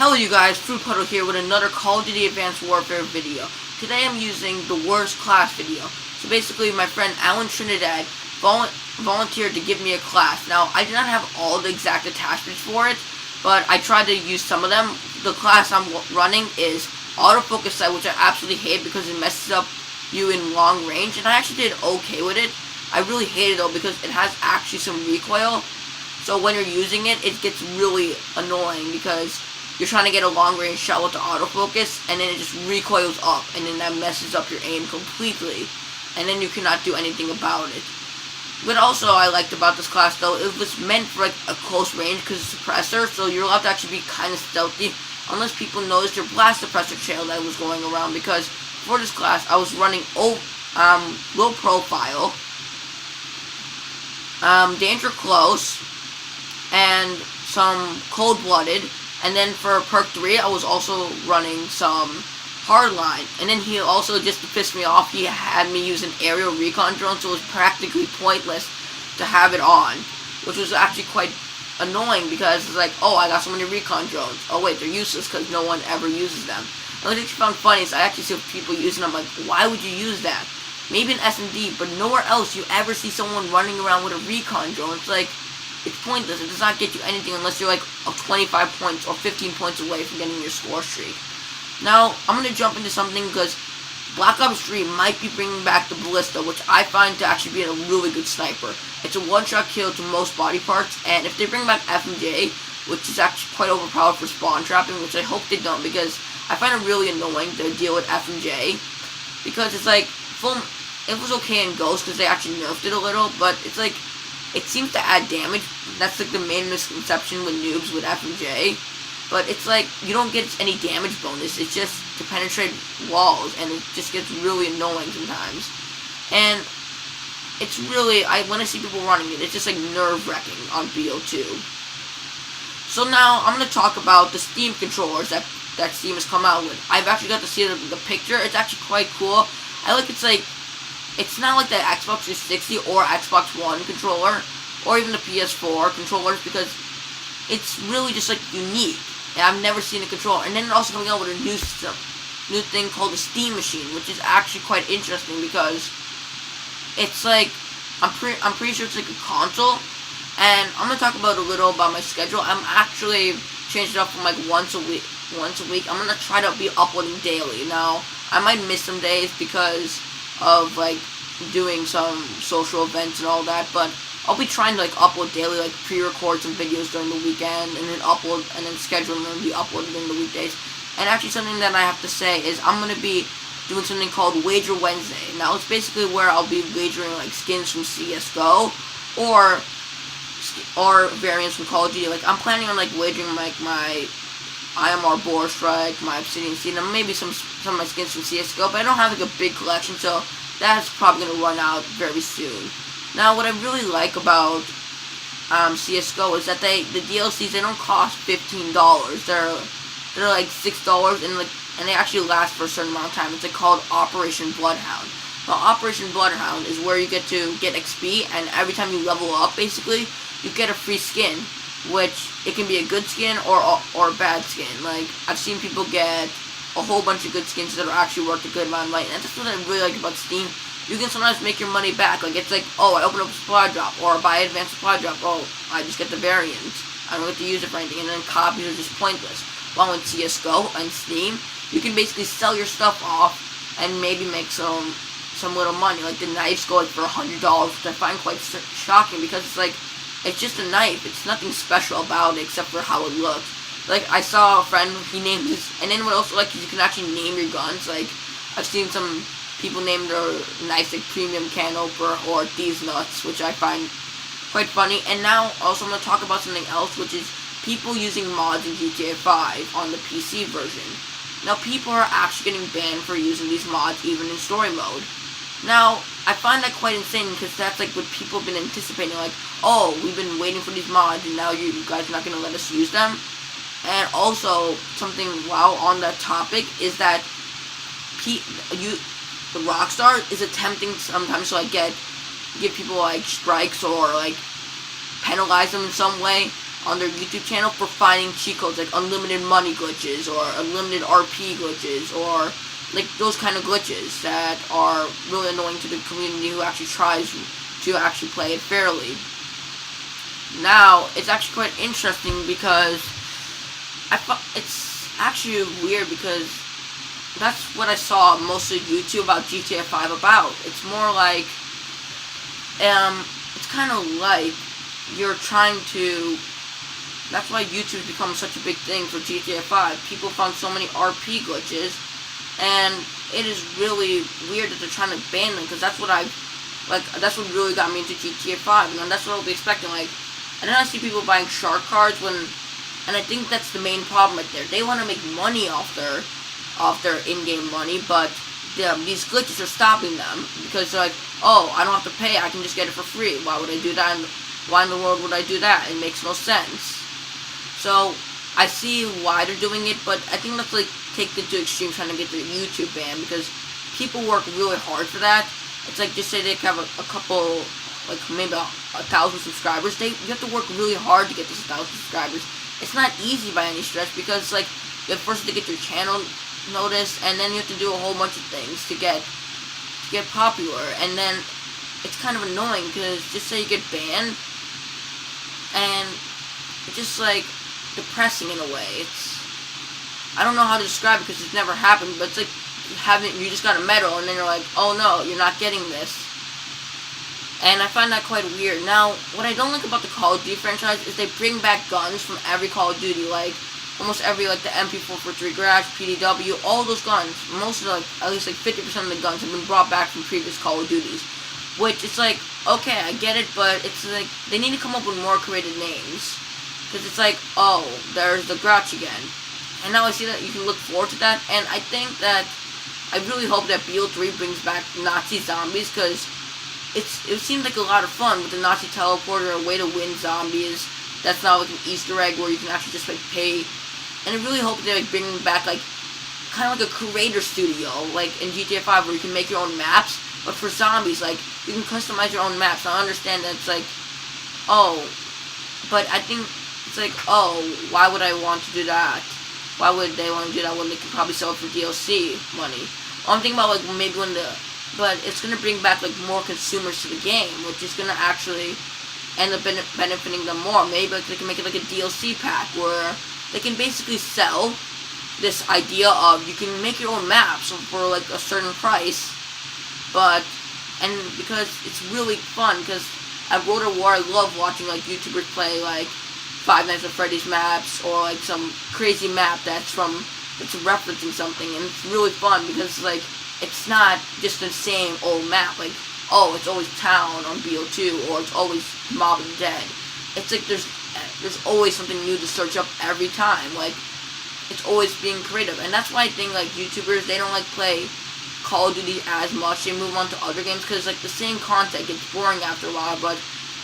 Hello you guys, Fruit Puddle here with another Call of Duty Advanced Warfare video. Today I'm using the worst class video. So basically my friend Alan Trinidad volunteered to give me a class. Now I did not have all the exact attachments for it, but I tried to use some of them. The class I'm running is autofocus sight, which I absolutely hate because it messes up you in long range, and I actually did okay with it. I really hate it though because it has actually some recoil. So when you're using it, it gets really annoying because you're trying to get a long range shot with the autofocus, and then it just recoils up, and then that messes up your aim completely, and then you cannot do anything about it. What also I liked about this class though, it was meant for like a close range because it's a suppressor, so you're allowed to actually be kind of stealthy, unless people noticed your blast suppressor trail that was going around, because for this class I was running low profile, danger close, and some cold-blooded, and then for perk 3 I was also running some hardline, and then he also, just to piss me off, he had me use an aerial recon drone, so it was practically pointless to have it on, which was actually quite annoying because it's like, oh, I got so many recon drones, oh wait, they're useless because no one ever uses them. And what I actually found funny is I actually see people using them, like, why would you use that? Maybe in S&D, but nowhere else you ever see someone running around with a recon drone. It's like, it's pointless. It does not get you anything unless you're like 25 points or 15 points away from getting your score streak. Now, I'm going to jump into something because Black Ops 3 might be bringing back the Ballista, which I find to actually be a really good sniper. It's a one-shot kill to most body parts, and if they bring back FMJ, which is actually quite overpowered for spawn trapping, which I hope they don't, because I find it really annoying to deal with FMJ, because it's like, it was okay in Ghost because they actually nerfed it a little, but it's like, it seems to add damage. That's like the main misconception with noobs with FMJ. But it's like, you don't get any damage bonus. It's just to penetrate walls, and it just gets really annoying sometimes. And it's really, when I see people running it, it's just like nerve-wracking on BO2. So now, I'm going to talk about the Steam controllers that Steam has come out with. I've actually got to see the picture. It's actually quite cool. It's not like the Xbox 360 or Xbox One controller, or even the PS4 controllers, because it's really just like unique. And I've never seen a controller. And then they're also coming out with a new thing called the Steam Machine, which is actually quite interesting because it's like, I'm pretty sure it's like a console. And I'm gonna talk about a little about my schedule. I'm actually changed it up from like once a week. I'm gonna try to be uploading daily. Now, I might miss some days because of like doing some social events and all that, but I'll be trying to like upload daily, like pre-record some videos during the weekend, and then upload, and then schedule them to be uploaded during the weekdays. And actually something that I have to say is I'm going to be doing something called Wager Wednesday. Now it's basically where I'll be wagering like skins from CSGO or variants from Call of Duty. Like I'm planning on like wagering like my IMR Boar Strike, my Obsidian Seed, and maybe some of my skins from CSGO, but I don't have like a big collection, so that's probably going to run out very soon. Now, what I really like about CSGO is that the DLCs, they don't cost $15. They're like $6, and they actually last for a certain amount of time. It's like called Operation Bloodhound. Now, Operation Bloodhound is where you get to get XP, and every time you level up, basically, you get a free skin, which it can be a good skin or a bad skin. Like, I've seen people get a whole bunch of good skins that are actually worth a good amount of money, and that's what I really like about Steam. You can sometimes make your money back. Like, it's like, oh, I open up a supply drop, or buy an advanced supply drop, oh, I just get the variant. I don't get to use it for anything, and then copies are just pointless. While in CSGO and Steam, you can basically sell your stuff off and maybe make some little money. Like, the knives go like for $100, which I find quite shocking because it's like, it's just a knife. It's nothing special about it except for how it looks. Like, I saw a friend, he named his, and then what else I like is you can actually name your guns. Like, I've seen some people name their knives like Premium Can Opener or These Nuts, which I find quite funny. And now, also I'm going to talk about something else, which is people using mods in GTA 5 on the PC version. Now, people are actually getting banned for using these mods even in story mode. Now, I find that quite insane because that's like what people have been anticipating, like, oh, we've been waiting for these mods and now you guys are not going to let us use them. And also, something while on that topic is that the Rockstar is attempting sometimes to like give people like strikes or like penalize them in some way on their YouTube channel for finding cheat codes like unlimited money glitches or unlimited RP glitches or like those kind of glitches that are really annoying to the community who actually tries to actually play it fairly. Now, it's actually quite interesting because it's actually weird because that's what I saw most of YouTube about GTA 5 about. It's more like, it's kind of like you're trying to, that's why YouTube's become such a big thing for GTA 5. People found so many RP glitches, and it is really weird that they're trying to ban them, because that's what that's what really got me into GTA 5, and that's what I'll be expecting, like, and then I see people buying shark cards and I think that's the main problem right there. They want to make money off their in-game money, but these glitches are stopping them, because they're like, oh, I don't have to pay, I can just get it for free. Why would I do that? Why in the world would I do that? It makes no sense. So, I see why they're doing it, but I think that's like, take it to extreme trying to get their YouTube banned, because people work really hard for that. It's like, just say they have a couple, like maybe 1,000 subscribers. You have to work really hard to get those 1,000 subscribers. It's not easy by any stretch, because like, you have first to get your channel noticed, and then you have to do a whole bunch of things to get popular, and then it's kind of annoying, because just say you get banned, and it's just like depressing in a way. I don't know how to describe it because it's never happened, but it's like you just got a medal and then you're like, oh no, you're not getting this. And I find that quite weird. Now, what I don't like about the Call of Duty franchise is they bring back guns from every Call of Duty, like almost every, like the MP443 Garage, PDW, all those guns, most of at least like 50% of the guns have been brought back from previous Call of Duties. Which, it's like, okay, I get it, but it's like, they need to come up with more creative names. Because it's like, oh, there's the Grouch again. And now I see that you can look forward to that, and I think that, I really hope that BO3 brings back Nazi zombies, because it seems like a lot of fun with the Nazi teleporter, a way to win zombies. That's not like an Easter egg where you can actually just like pay. And I really hope they like bring back like, kind of like a creator studio, like in GTA 5 where you can make your own maps, but for zombies, like, you can customize your own maps. I understand that it's like, oh, but I think it's like, oh, why would I want to do that? Why would they want to do that when they can probably sell it for DLC money? I'm thinking about like maybe but it's gonna bring back like more consumers to the game, which is gonna actually end up benefiting them more. Maybe like, they can make it like a DLC pack where they can basically sell this idea of you can make your own maps for like a certain price, and because it's really fun, because at World of War I love watching like YouTubers play like Five Nights at Freddy's maps, or like some crazy map that's referencing something, and it's really fun because like it's not just the same old map, like, oh, it's always town on BO2, or it's always Mob of the Dead. It's like there's always something new to search up every time, like it's always being creative, and that's why I think like YouTubers, they don't like play Call of Duty as much. They move on to other games because like the same content gets boring after a while. But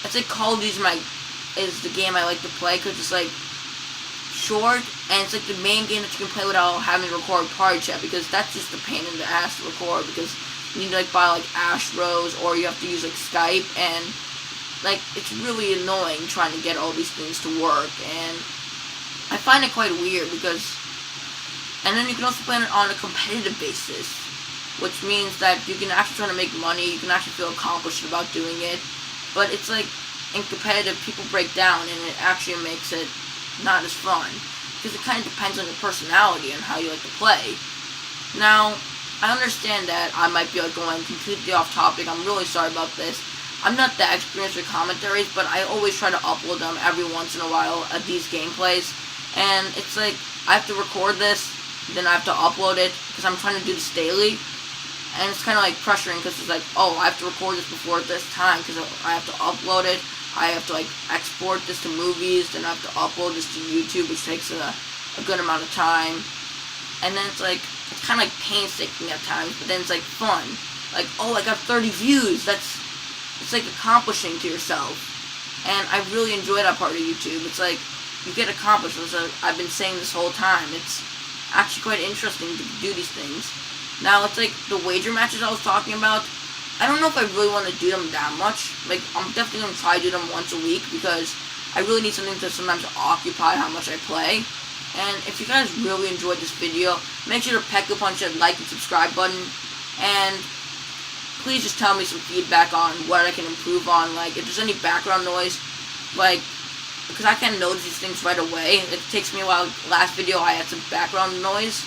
it's like Call of Duty is the game I like to play because it's like short, and it's like the main game that you can play without having to record party chat, because that's just a pain in the ass to record, because you need to like buy like Astros, or you have to use like Skype, and like it's really annoying trying to get all these things to work, and I find it quite weird because, and then you can also play it on a competitive basis, which means that you can actually try to make money, you can actually feel accomplished about doing it, but it's like, in competitive, people break down, and it actually makes it not as fun, because it kind of depends on your personality and how you like to play. Now, I understand that I might be like going completely off topic. I'm really sorry about this. I'm not that experienced with commentaries, but I always try to upload them every once in a while at these gameplays, and it's like, I have to record this, then I have to upload it, because I'm trying to do this daily, and it's kind of like pressuring, because it's like, oh, I have to record this before this time, because I have to upload it, I have to like export this to movies, then I have to upload this to YouTube, which takes a good amount of time, and then it's kind of like painstaking at times, but then it's like fun, like, oh, I got 30 views, it's like accomplishing to yourself, and I really enjoy that part of YouTube. It's like, you get accomplished, as I've been saying this whole time. It's actually quite interesting to do these things. Now, it's like, the wager matches I was talking about, I don't know if I really want to do them that much. Like, I'm definitely going to try to do them once a week, because I really need something to sometimes occupy how much I play. And if you guys really enjoyed this video, make sure to peck a punch that like and subscribe button. And please just tell me some feedback on what I can improve on. Like, if there's any background noise, like, because I can't notice these things right away. It takes me a while. Last video I had some background noise.